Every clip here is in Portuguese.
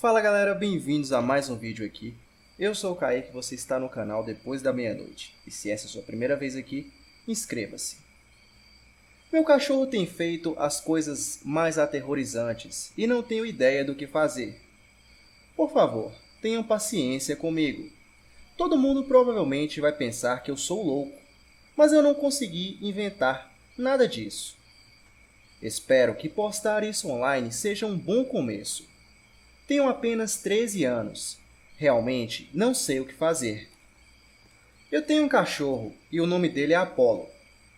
Fala galera, bem-vindos a mais um vídeo aqui. Eu sou o Kaique e você está no canal Depois da Meia-Noite. E se essa é a sua primeira vez aqui, inscreva-se. Meu cachorro tem feito as coisas mais aterrorizantes e não tenho ideia do que fazer. Por favor, tenham paciência comigo. Todo mundo provavelmente vai pensar que eu sou louco, mas eu não consegui inventar nada disso. Espero que postar isso online seja um bom começo. Tenho apenas 13 anos. Realmente não sei o que fazer. Eu tenho um cachorro e o nome dele é Apollo.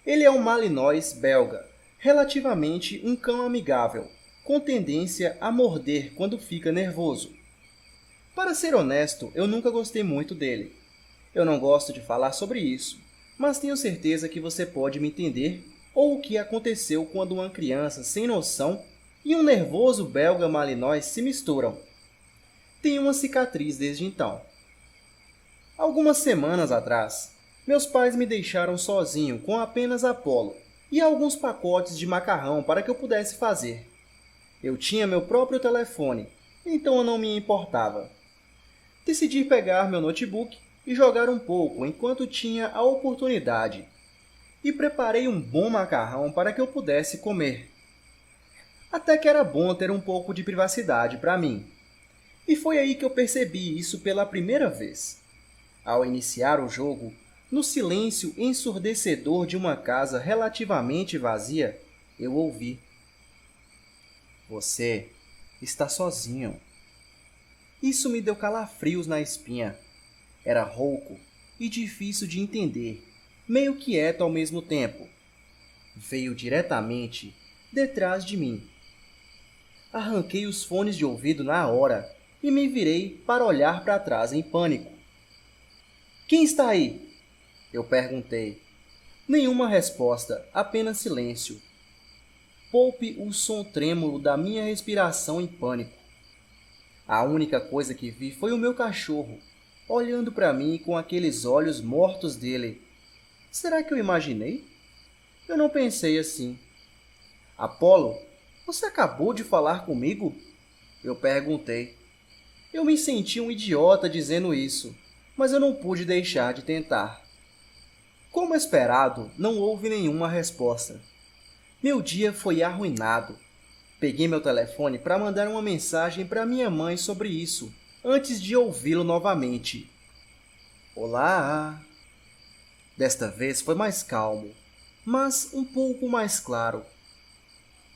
Ele é um Malinois belga, relativamente um cão amigável, com tendência a morder quando fica nervoso. Para ser honesto, eu nunca gostei muito dele. Eu não gosto de falar sobre isso, mas tenho certeza que você pode me entender ou o que aconteceu quando uma criança sem noção e um nervoso belga Malinois se misturam. Tenho uma cicatriz desde então. Algumas semanas atrás, meus pais me deixaram sozinho com apenas Apollo e alguns pacotes de macarrão para que eu pudesse fazer. Eu tinha meu próprio telefone, então eu não me importava. Decidi pegar meu notebook e jogar um pouco enquanto tinha a oportunidade. E preparei um bom macarrão para que eu pudesse comer. Até que era bom ter um pouco de privacidade para mim. E foi aí que eu percebi isso pela primeira vez. Ao iniciar o jogo, no silêncio ensurdecedor de uma casa relativamente vazia, eu ouvi: "Você está sozinho." Isso me deu calafrios na espinha. Era rouco e difícil de entender, meio quieto ao mesmo tempo. Veio diretamente detrás de mim. Arranquei os fones de ouvido na hora e me virei para olhar para trás em pânico. "Quem está aí?" eu perguntei. Nenhuma resposta, apenas silêncio. Poupe o som trêmulo da minha respiração em pânico. A única coisa que vi foi o meu cachorro, olhando para mim com aqueles olhos mortos dele. Será que eu imaginei? Eu não pensei assim. "Apollo, você acabou de falar comigo?" eu perguntei. Eu me senti um idiota dizendo isso, mas eu não pude deixar de tentar. Como esperado, não houve nenhuma resposta. Meu dia foi arruinado. Peguei meu telefone para mandar uma mensagem para minha mãe sobre isso, antes de ouvi-lo novamente. "Olá!" Desta vez foi mais calmo, mas um pouco mais claro.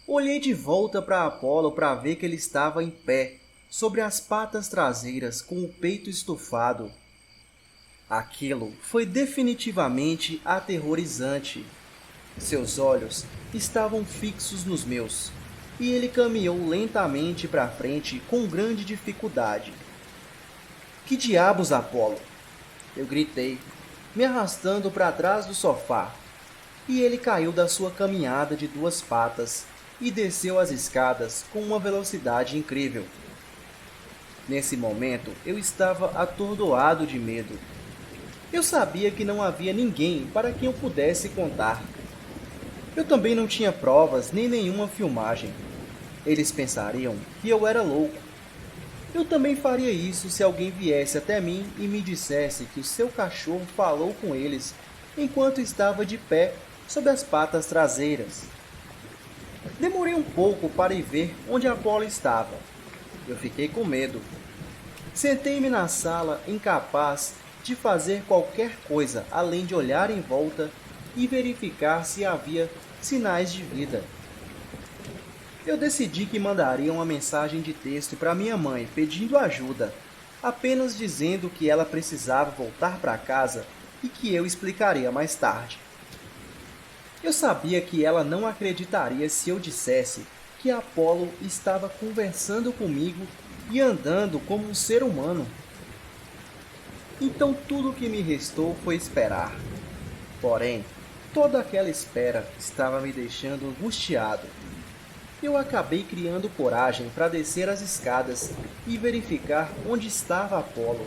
Olhei de volta para Apollo para ver que ele estava em pé, sobre as patas traseiras com o peito estufado. Aquilo foi definitivamente aterrorizante. Seus olhos estavam fixos nos meus, e ele caminhou lentamente para frente com grande dificuldade. "Que diabos, Apollo?" eu gritei, me arrastando para trás do sofá, e ele caiu da sua caminhada de duas patas e desceu as escadas com uma velocidade incrível. Nesse momento, eu estava atordoado de medo. Eu sabia que não havia ninguém para quem eu pudesse contar. Eu também não tinha provas nem nenhuma filmagem. Eles pensariam que eu era louco. Eu também faria isso se alguém viesse até mim e me dissesse que o seu cachorro falou com eles enquanto estava de pé sob as patas traseiras. Demorei um pouco para ir ver onde Apollo estava. Eu fiquei com medo. Sentei-me na sala, incapaz de fazer qualquer coisa além de olhar em volta e verificar se havia sinais de vida. Eu decidi que mandaria uma mensagem de texto para minha mãe pedindo ajuda, apenas dizendo que ela precisava voltar para casa e que eu explicaria mais tarde. Eu sabia que ela não acreditaria se eu dissesse que Apollo estava conversando comigo e andando como um ser humano. Então tudo o que me restou foi esperar. Porém, toda aquela espera estava me deixando angustiado. Eu acabei criando coragem para descer as escadas e verificar onde estava Apollo.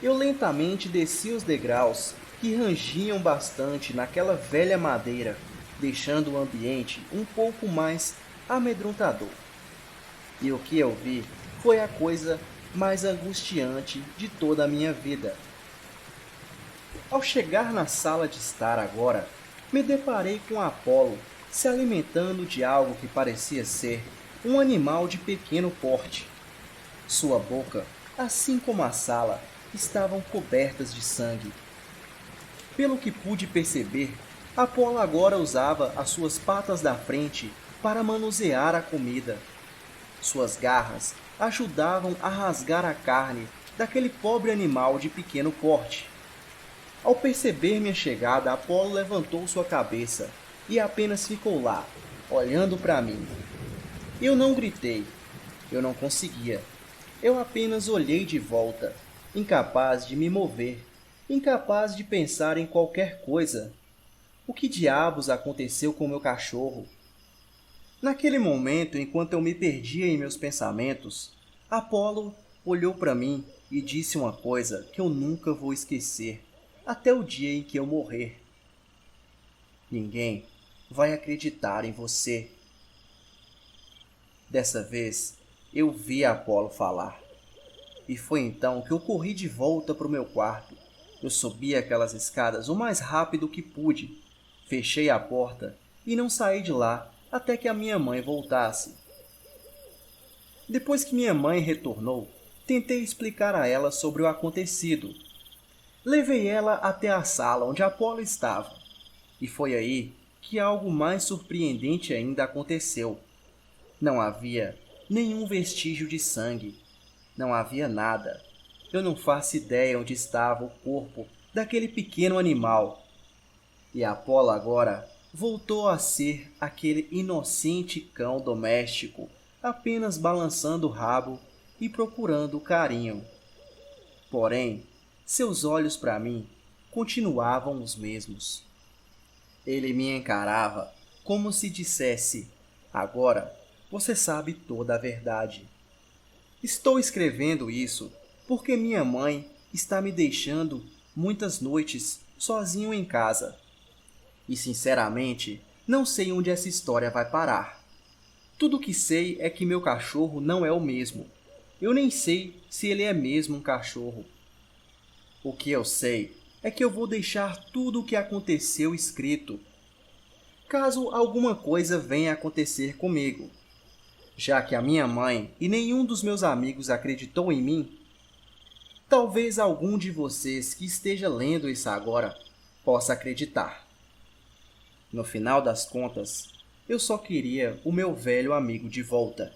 Eu lentamente desci os degraus que rangiam bastante naquela velha madeira, deixando o ambiente um pouco mais amedrontador. E o que eu vi foi a coisa mais angustiante de toda a minha vida. Ao chegar na sala de estar agora, me deparei com Apolo se alimentando de algo que parecia ser um animal de pequeno porte. Sua boca, assim como a sala, estavam cobertas de sangue. Pelo que pude perceber, Apolo agora usava as suas patas da frente para manusear a comida. Suas garras ajudavam a rasgar a carne daquele pobre animal de pequeno porte. Ao perceber minha chegada, Apolo levantou sua cabeça e apenas ficou lá, olhando para mim. Eu não gritei. Eu não conseguia. Eu apenas olhei de volta, incapaz de me mover, incapaz de pensar em qualquer coisa. O que diabos aconteceu com meu cachorro? Naquele momento, enquanto eu me perdia em meus pensamentos, Apolo olhou para mim e disse uma coisa que eu nunca vou esquecer, até o dia em que eu morrer. Ninguém vai acreditar em você. Dessa vez, eu vi Apolo falar. E foi então que eu corri de volta para o meu quarto. Eu subi aquelas escadas o mais rápido que pude. Fechei a porta e não saí de lá até que a minha mãe voltasse. Depois que minha mãe retornou, tentei explicar a ela sobre o acontecido. Levei ela até a sala onde Apolo estava. E foi aí que algo mais surpreendente ainda aconteceu. Não havia nenhum vestígio de sangue. Não havia nada. Eu não faço ideia onde estava o corpo daquele pequeno animal. E Apolo agora voltou a ser aquele inocente cão doméstico, apenas balançando o rabo e procurando carinho. Porém, seus olhos para mim continuavam os mesmos. Ele me encarava como se dissesse: agora você sabe toda a verdade. Estou escrevendo isso porque minha mãe está me deixando muitas noites sozinho em casa. E sinceramente, não sei onde essa história vai parar. Tudo o que sei é que meu cachorro não é o mesmo. Eu nem sei se ele é mesmo um cachorro. O que eu sei é que eu vou deixar tudo o que aconteceu escrito, caso alguma coisa venha a acontecer comigo. Já que a minha mãe e nenhum dos meus amigos acreditou em mim, talvez algum de vocês que esteja lendo isso agora possa acreditar. No final das contas, eu só queria o meu velho amigo de volta.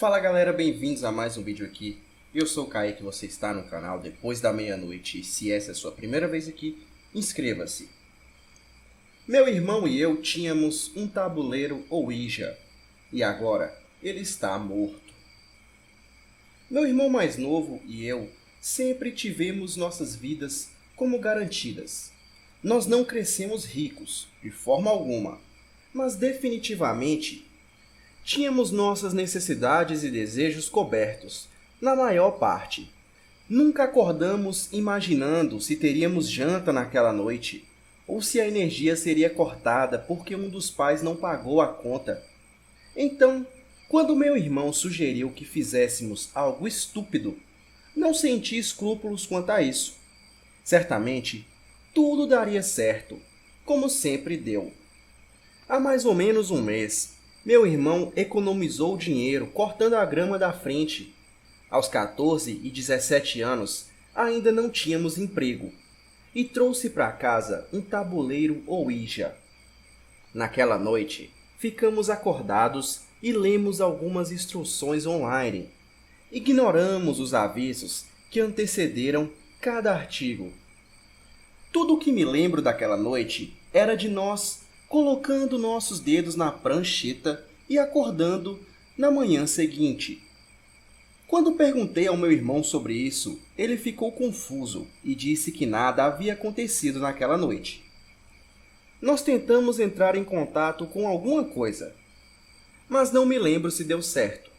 Fala galera, bem-vindos a mais um vídeo aqui. Eu sou o Kaique, você está no canal Depois da Meia-Noite e se essa é a sua primeira vez aqui, inscreva-se. Meu irmão e eu tínhamos um tabuleiro Ouija e agora ele está morto. Meu irmão mais novo e eu sempre tivemos nossas vidas como garantidas. Nós não crescemos ricos, de forma alguma, mas definitivamente tínhamos nossas necessidades e desejos cobertos, na maior parte. Nunca acordamos imaginando se teríamos janta naquela noite, ou se a energia seria cortada porque um dos pais não pagou a conta. Então, quando meu irmão sugeriu que fizéssemos algo estúpido, não senti escrúpulos quanto a isso. Certamente, tudo daria certo, como sempre deu. Há mais ou menos um mês, meu irmão economizou dinheiro cortando a grama da frente. Aos 14 e 17 anos, ainda não tínhamos emprego. E trouxe para casa um tabuleiro Ouija. Naquela noite, ficamos acordados e lemos algumas instruções online. Ignoramos os avisos que antecederam cada artigo. Tudo o que me lembro daquela noite era de nós colocando nossos dedos na prancheta e acordando Na manhã seguinte, quando perguntei ao meu irmão sobre isso, ele ficou confuso e disse que nada havia acontecido naquela noite. Nós tentamos entrar em contato com alguma coisa, mas não me lembro se deu certo.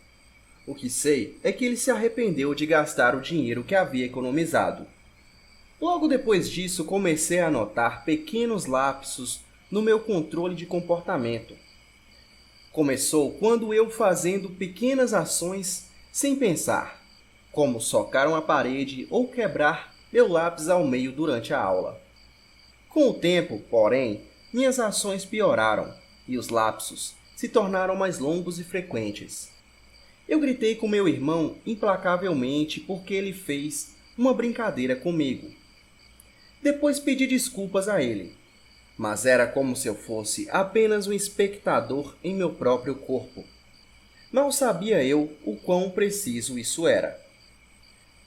O que sei é que ele se arrependeu de gastar o dinheiro que havia economizado. Logo depois disso, comecei a notar pequenos lapsos no meu controle de comportamento. Começou quando eu fazendo pequenas ações sem pensar, como socar uma parede ou quebrar meu lápis ao meio durante a aula. Com o tempo, porém, minhas ações pioraram e os lapsos se tornaram mais longos e frequentes. Eu gritei com meu irmão implacavelmente porque ele fez uma brincadeira comigo. Depois pedi desculpas a ele, mas era como se eu fosse apenas um espectador em meu próprio corpo. Mal sabia eu o quão preciso isso era.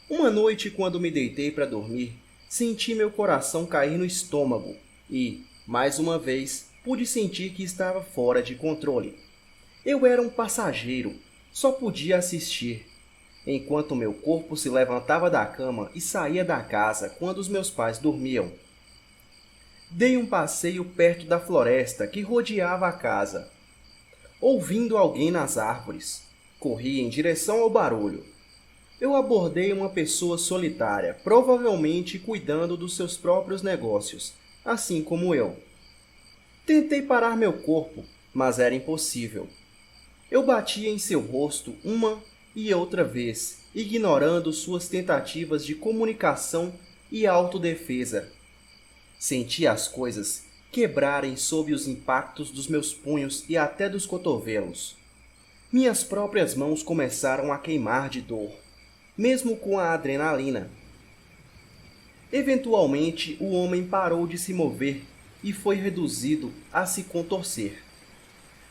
Uma noite, quando me deitei para dormir, senti meu coração cair no estômago e, mais uma vez, pude sentir que estava fora de controle. Eu era um passageiro, só podia assistir, enquanto meu corpo se levantava da cama e saía da casa quando os meus pais dormiam. Dei um passeio perto da floresta que rodeava a casa. Ouvindo alguém nas árvores, corri em direção ao barulho. Eu abordei uma pessoa solitária, provavelmente cuidando dos seus próprios negócios, assim como eu. Tentei parar meu corpo, mas era impossível. Eu batia em seu rosto uma e outra vez, ignorando suas tentativas de comunicação e autodefesa. Senti as coisas quebrarem sob os impactos dos meus punhos e até dos cotovelos. Minhas próprias mãos começaram a queimar de dor, mesmo com a adrenalina. Eventualmente, o homem parou de se mover e foi reduzido a se contorcer.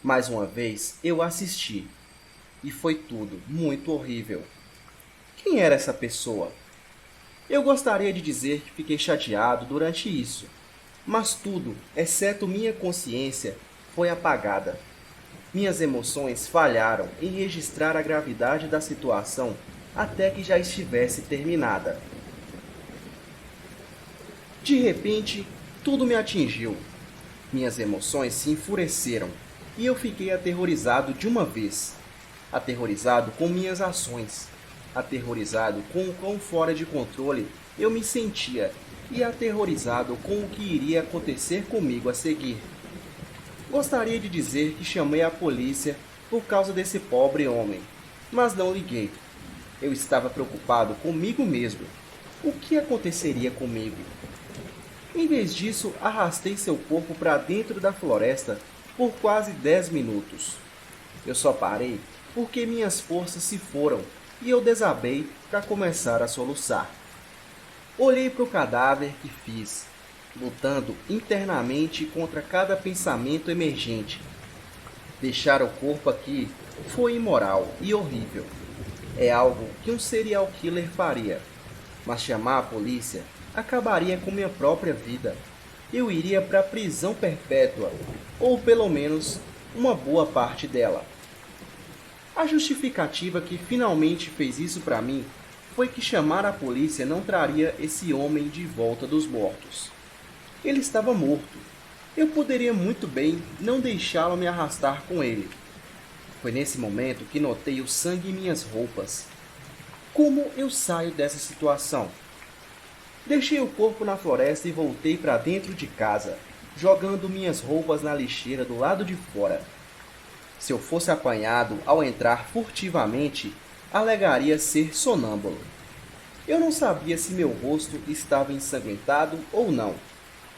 Mais uma vez, eu assisti. E foi tudo muito horrível. Quem era essa pessoa? Eu gostaria de dizer que fiquei chateado durante isso, mas tudo, exceto minha consciência, foi apagada. Minhas emoções falharam em registrar a gravidade da situação até que já estivesse terminada. De repente, tudo me atingiu. Minhas emoções se enfureceram e eu fiquei aterrorizado de uma vez. Aterrorizado com minhas ações. Aterrorizado com o quão fora de controle eu me sentia e aterrorizado com o que iria acontecer comigo a seguir. Gostaria de dizer que chamei a polícia por causa desse pobre homem, mas não liguei. Eu estava preocupado comigo mesmo. O que aconteceria comigo? Em vez disso, arrastei seu corpo para dentro da floresta por quase 10 minutos. Eu só parei porque minhas forças se foram e eu desabei para começar a soluçar. Olhei para o cadáver que fiz, lutando internamente contra cada pensamento emergente. Deixar o corpo aqui foi imoral e horrível. É algo que um serial killer faria, mas chamar a polícia acabaria com minha própria vida. Eu iria para a prisão perpétua, ou pelo menos uma boa parte dela. A justificativa que finalmente fez isso para mim foi que chamar a polícia não traria esse homem de volta dos mortos. Ele estava morto. Eu poderia muito bem não deixá-lo me arrastar com ele. Foi nesse momento que notei o sangue em minhas roupas. Como eu saio dessa situação? Deixei o corpo na floresta e voltei para dentro de casa, jogando minhas roupas na lixeira do lado de fora. Se eu fosse apanhado ao entrar furtivamente, alegaria ser sonâmbulo. Eu não sabia se meu rosto estava ensanguentado ou não,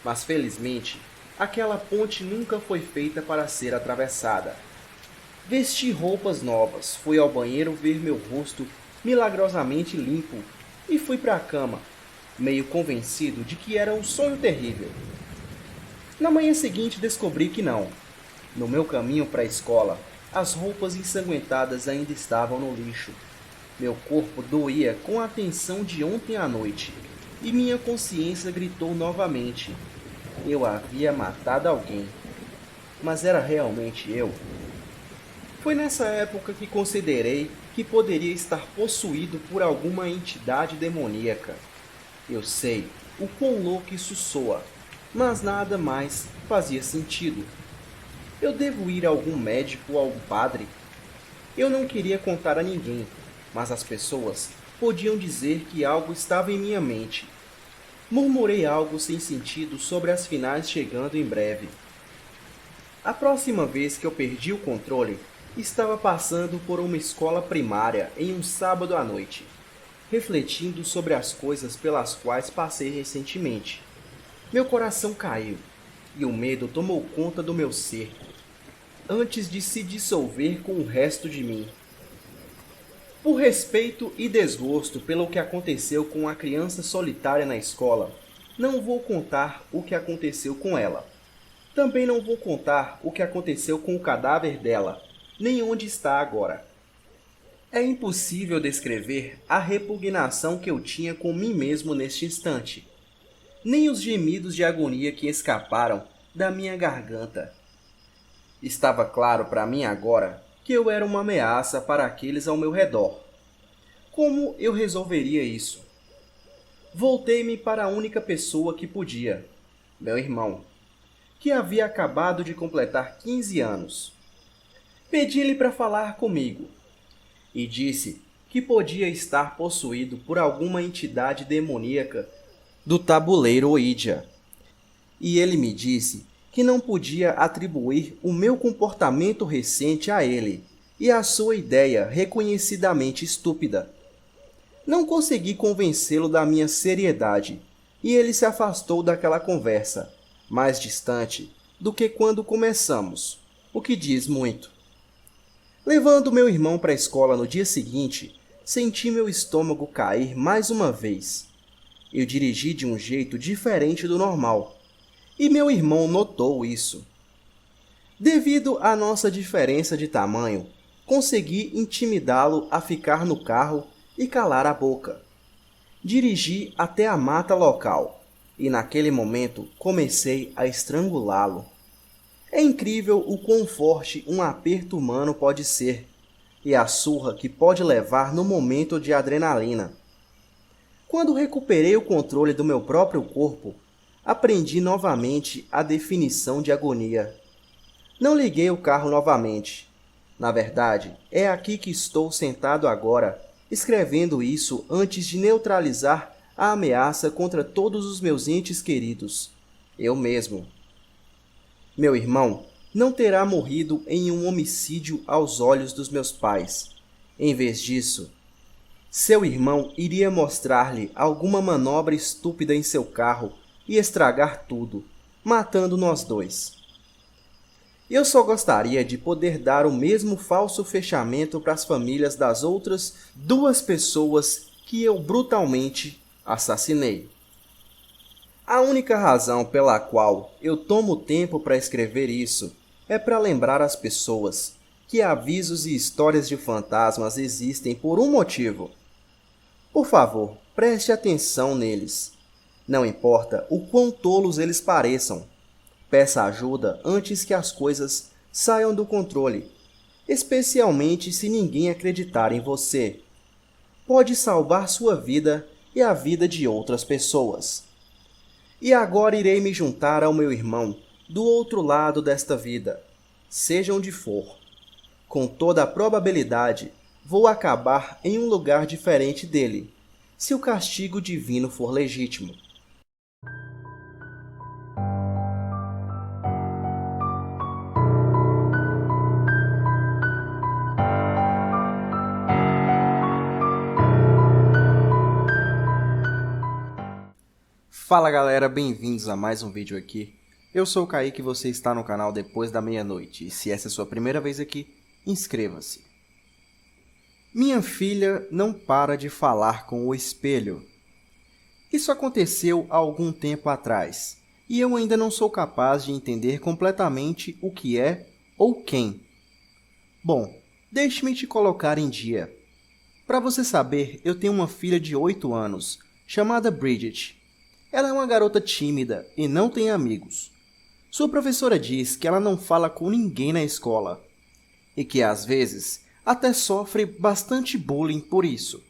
mas felizmente, aquela ponte nunca foi feita para ser atravessada. Vesti roupas novas, fui ao banheiro ver meu rosto milagrosamente limpo e fui para a cama, meio convencido de que era um sonho terrível. Na manhã seguinte descobri que não. No meu caminho para a escola, as roupas ensanguentadas ainda estavam no lixo. Meu corpo doía com a tensão de ontem à noite, e minha consciência gritou novamente. Eu havia matado alguém. Mas era realmente eu? Foi nessa época que considerei que poderia estar possuído por alguma entidade demoníaca. Eu sei o quão louco isso soa, mas nada mais fazia sentido. Eu devo ir a algum médico ou a algum padre? Eu não queria contar a ninguém, mas as pessoas podiam dizer que algo estava em minha mente. Murmurei algo sem sentido sobre as finais chegando em breve. A próxima vez que eu perdi o controle, estava passando por uma escola primária em um sábado à noite, refletindo sobre as coisas pelas quais passei recentemente. Meu coração caiu e o medo tomou conta do meu ser, antes de se dissolver com o resto de mim. Por respeito e desgosto pelo que aconteceu com a criança solitária na escola, não vou contar o que aconteceu com ela. Também não vou contar o que aconteceu com o cadáver dela, nem onde está agora. É impossível descrever a repugnação que eu tinha com mim mesmo neste instante, nem os gemidos de agonia que escaparam da minha garganta. Estava claro para mim agora que eu era uma ameaça para aqueles ao meu redor. Como eu resolveria isso? Voltei-me para a única pessoa que podia, meu irmão, que havia acabado de completar 15 anos. Pedi-lhe para falar comigo e disse que podia estar possuído por alguma entidade demoníaca do tabuleiro Ouija. E ele me disse que não podia atribuir o meu comportamento recente a ele e a sua ideia reconhecidamente estúpida. Não consegui convencê-lo da minha seriedade e ele se afastou daquela conversa, mais distante do que quando começamos, o que diz muito. Levando meu irmão para a escola no dia seguinte, senti meu estômago cair mais uma vez. Eu dirigi de um jeito diferente do normal, e meu irmão notou isso. Devido à nossa diferença de tamanho, consegui intimidá-lo a ficar no carro e calar a boca. Dirigi até a mata local, e naquele momento comecei a estrangulá-lo. É incrível o quão forte um aperto humano pode ser, e a surra que pode levar no momento de adrenalina. Quando recuperei o controle do meu próprio corpo, aprendi novamente a definição de agonia. Não liguei o carro novamente. Na verdade, é aqui que estou sentado agora, escrevendo isso antes de neutralizar a ameaça contra todos os meus entes queridos. Eu mesmo. Meu irmão não terá morrido em um homicídio aos olhos dos meus pais. Em vez disso, seu irmão iria mostrar-lhe alguma manobra estúpida em seu carro e estragar tudo, matando nós dois. Eu só gostaria de poder dar o mesmo falso fechamento para as famílias das outras 2 pessoas que eu brutalmente assassinei. A única razão pela qual eu tomo tempo para escrever isso é para lembrar as pessoas que avisos e histórias de fantasmas existem por um motivo. Por favor, preste atenção neles. Não importa o quão tolos eles pareçam. Peça ajuda antes que as coisas saiam do controle, especialmente se ninguém acreditar em você. Pode salvar sua vida e a vida de outras pessoas. E agora irei me juntar ao meu irmão do outro lado desta vida, seja onde for. Com toda a probabilidade, vou acabar em um lugar diferente dele, se o castigo divino for legítimo. Fala galera, bem-vindos a mais um vídeo aqui. Eu sou o Kaique e você está no canal Depois da Meia-Noite. E se essa é a sua primeira vez aqui, inscreva-se. Minha filha não para de falar com o espelho. Isso aconteceu há algum tempo atrás, e eu ainda não sou capaz de entender completamente o que é ou quem. Bom, deixe-me te colocar em dia. Para você saber, eu tenho uma filha de 8 anos, chamada Bridget. Ela é uma garota tímida e não tem amigos. Sua professora diz que ela não fala com ninguém na escola. e que às vezes até sofre bastante bullying por isso.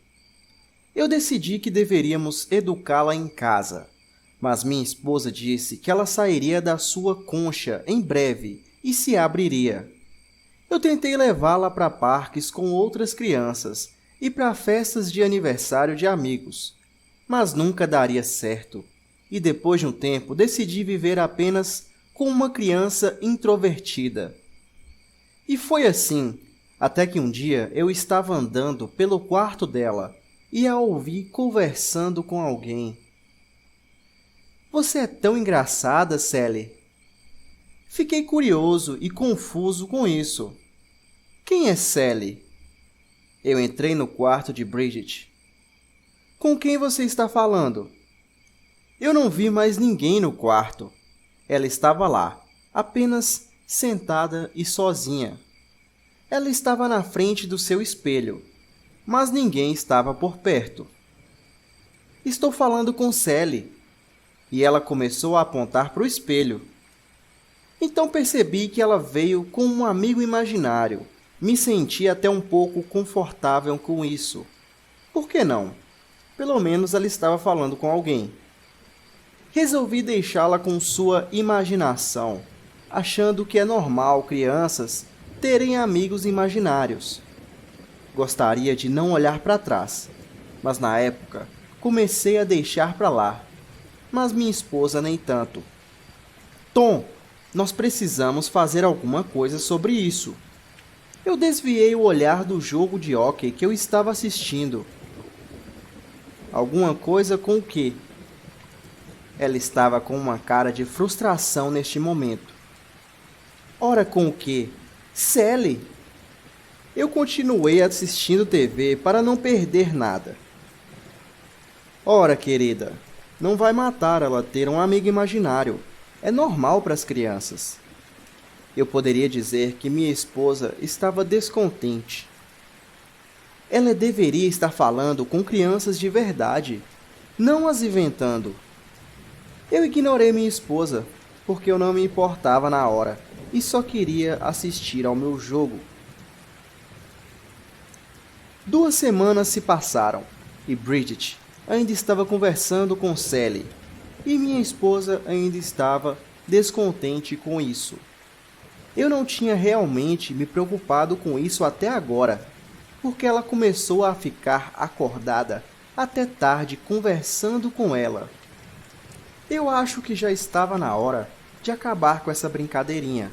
Eu decidi que deveríamos educá-la em casa, mas minha esposa disse que ela sairia da sua concha em breve e se abriria. Eu tentei levá-la para parques com outras crianças e para festas de aniversário de amigos, mas nunca daria certo, e depois de um tempo decidi viver apenas com uma criança introvertida. E foi assim, até que um dia eu estava andando pelo quarto dela e a ouvi conversando com alguém. "Você é tão engraçada, Sally." Fiquei curioso e confuso com isso. Quem é Sally? Eu entrei no quarto de Bridget. Com quem você está falando? Eu não vi mais ninguém no quarto. Ela estava lá, apenas sentada e sozinha. Ela estava na frente do seu espelho, mas ninguém estava por perto. Estou falando com Sally. E ela começou a apontar para o espelho. Então percebi que ela veio com um amigo imaginário. Me senti até um pouco confortável com isso. Por que não? Pelo menos ela estava falando com alguém. Resolvi deixá-la com sua imaginação, achando que é normal crianças terem amigos imaginários. Gostaria de não olhar para trás, mas na época comecei a deixar para lá. Mas minha esposa nem tanto. "Tom, nós precisamos fazer alguma coisa sobre isso." Eu desviei o olhar do jogo de hóquei que eu estava assistindo. "Alguma coisa com o quê?" Ela estava com uma cara de frustração neste momento. "Ora, com o quê? Sally!" Eu continuei assistindo TV para não perder nada. "Ora, querida, não vai matar ela ter um amigo imaginário. É normal para as crianças." Eu poderia dizer que minha esposa estava descontente. Ela deveria estar falando com crianças de verdade, não as inventando. Eu ignorei minha esposa, porque eu não me importava na hora e só queria assistir ao meu jogo. 2 semanas se passaram e Bridget ainda estava conversando com Sally, e minha esposa ainda estava descontente com isso. Eu não tinha realmente me preocupado com isso até agora, porque ela começou a ficar acordada até tarde conversando com ela. Eu acho que já estava na hora de acabar com essa brincadeirinha,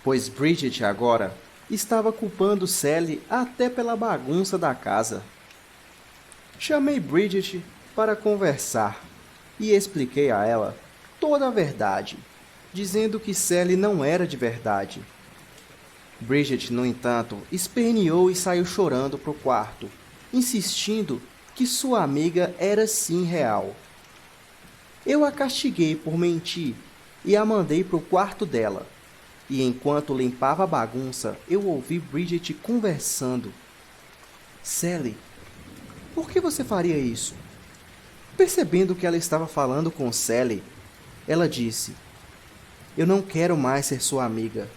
pois Bridget agora estava culpando Sally até pela bagunça da casa. Chamei Bridget para conversar e expliquei a ela toda a verdade, dizendo que Sally não era de verdade. Bridget, no entanto, esperneou e saiu chorando para o quarto, insistindo que sua amiga era sim real. Eu a castiguei por mentir e a mandei para o quarto dela. E enquanto limpava a bagunça, eu ouvi Bridget conversando. "Sally, por que você faria isso?" Percebendo que ela estava falando com Sally, ela disse: "Eu não quero mais ser sua amiga."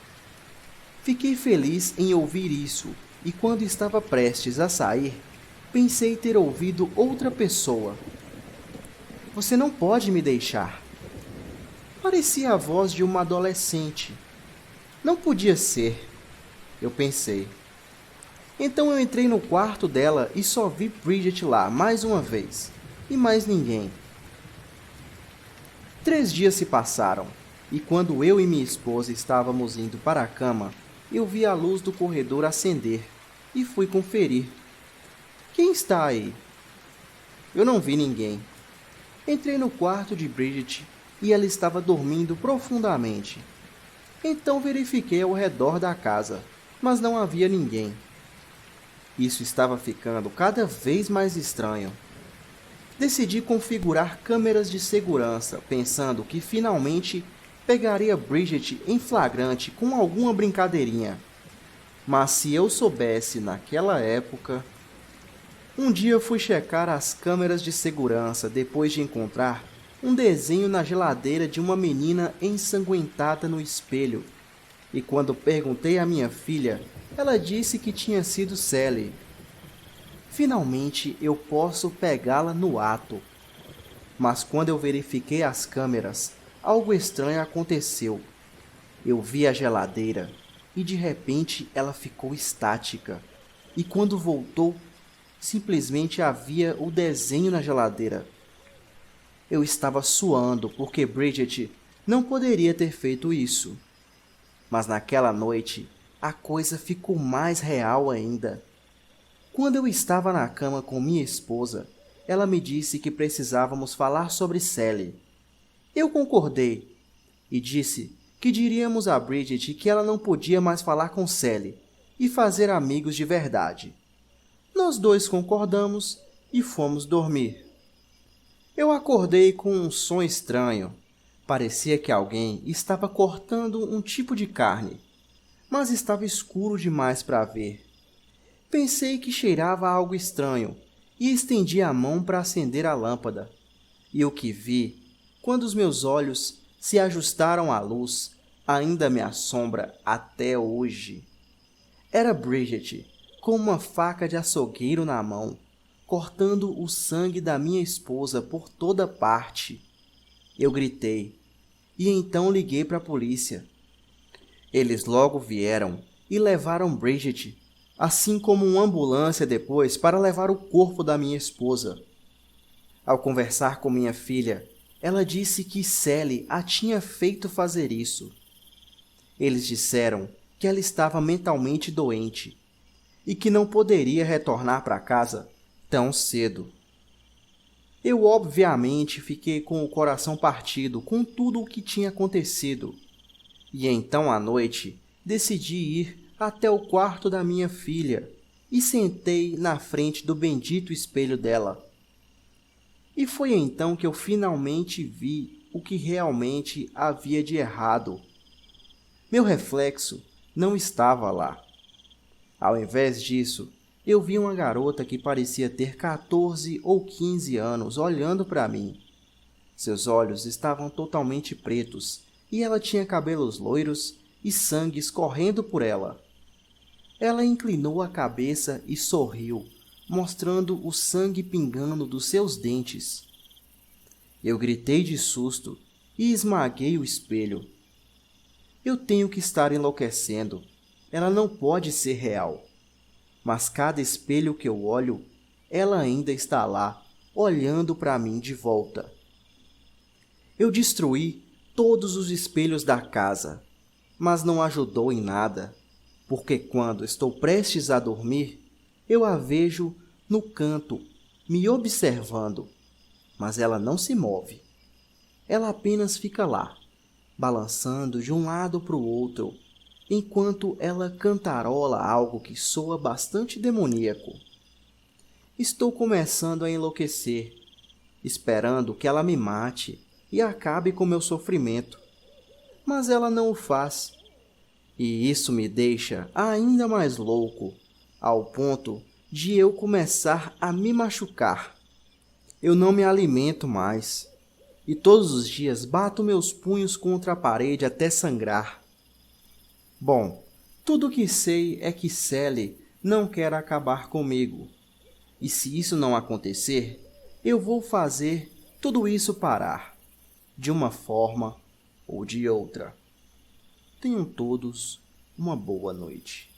Fiquei feliz em ouvir isso, e quando estava prestes a sair, pensei ter ouvido outra pessoa. "Você não pode me deixar." Parecia a voz de uma adolescente. Não podia ser, eu pensei. Então eu entrei no quarto dela e só vi Bridget lá mais uma vez, e mais ninguém. 3 dias se passaram, e quando eu e minha esposa estávamos indo para a cama, eu vi a luz do corredor acender, e fui conferir. "Quem está aí?" Eu não vi ninguém. Entrei no quarto de Bridget, e ela estava dormindo profundamente. Então verifiquei ao redor da casa, mas não havia ninguém. Isso estava ficando cada vez mais estranho. Decidi configurar câmeras de segurança, pensando que finalmente pegaria Bridget em flagrante com alguma brincadeirinha. Mas se eu soubesse naquela época... Um dia fui checar as câmeras de segurança depois de encontrar um desenho na geladeira de uma menina ensanguentada no espelho. E quando perguntei à minha filha, ela disse que tinha sido Sally. Finalmente eu posso pegá-la no ato. Mas quando eu verifiquei as câmeras, algo estranho aconteceu. Eu vi a geladeira e de repente ela ficou estática. E quando voltou, simplesmente havia o desenho na geladeira. Eu estava suando porque Bridget não poderia ter feito isso. Mas naquela noite, a coisa ficou mais real ainda. Quando eu estava na cama com minha esposa, ela me disse que precisávamos falar sobre Sally. Eu concordei e disse que diríamos a Bridget que ela não podia mais falar com Sally e fazer amigos de verdade. Nós dois concordamos e fomos dormir. Eu acordei com um som estranho. Parecia que alguém estava cortando um tipo de carne, mas estava escuro demais para ver. Pensei que cheirava a algo estranho e estendi a mão para acender a lâmpada. E o que vi, quando os meus olhos se ajustaram à luz, ainda me assombra até hoje. Era Bridget, com uma faca de açougueiro na mão, cortando o sangue da minha esposa por toda parte. Eu gritei, e então liguei para a polícia. Eles logo vieram e levaram Bridget, assim como uma ambulância depois para levar o corpo da minha esposa. Ao conversar com minha filha, ela disse que Sally a tinha feito fazer isso. Eles disseram que ela estava mentalmente doente e que não poderia retornar para casa tão cedo. Eu obviamente fiquei com o coração partido com tudo o que tinha acontecido. E então à noite decidi ir até o quarto da minha filha e sentei na frente do bendito espelho dela. E foi então que eu finalmente vi o que realmente havia de errado. Meu reflexo não estava lá. Ao invés disso, eu vi uma garota que parecia ter 14 ou 15 anos olhando para mim. Seus olhos estavam totalmente pretos e ela tinha cabelos loiros e sangue escorrendo por ela. Ela inclinou a cabeça e sorriu, mostrando o sangue pingando dos seus dentes. Eu gritei de susto e esmaguei o espelho. Eu tenho que estar enlouquecendo. Ela não pode ser real. Mas cada espelho que eu olho, ela ainda está lá, olhando para mim de volta. Eu destruí todos os espelhos da casa, mas não ajudou em nada, porque quando estou prestes a dormir, eu a vejo no canto, me observando, mas ela não se move. Ela apenas fica lá, balançando de um lado para o outro, enquanto ela cantarola algo que soa bastante demoníaco. Estou começando a enlouquecer, esperando que ela me mate e acabe com meu sofrimento. Mas ela não o faz. E isso me deixa ainda mais louco, ao ponto de eu começar a me machucar. Eu não me alimento mais, e todos os dias bato meus punhos contra a parede até sangrar. Bom, tudo o que sei é que Sally não quer acabar comigo. E se isso não acontecer, eu vou fazer tudo isso parar, de uma forma ou de outra. Tenham todos uma boa noite.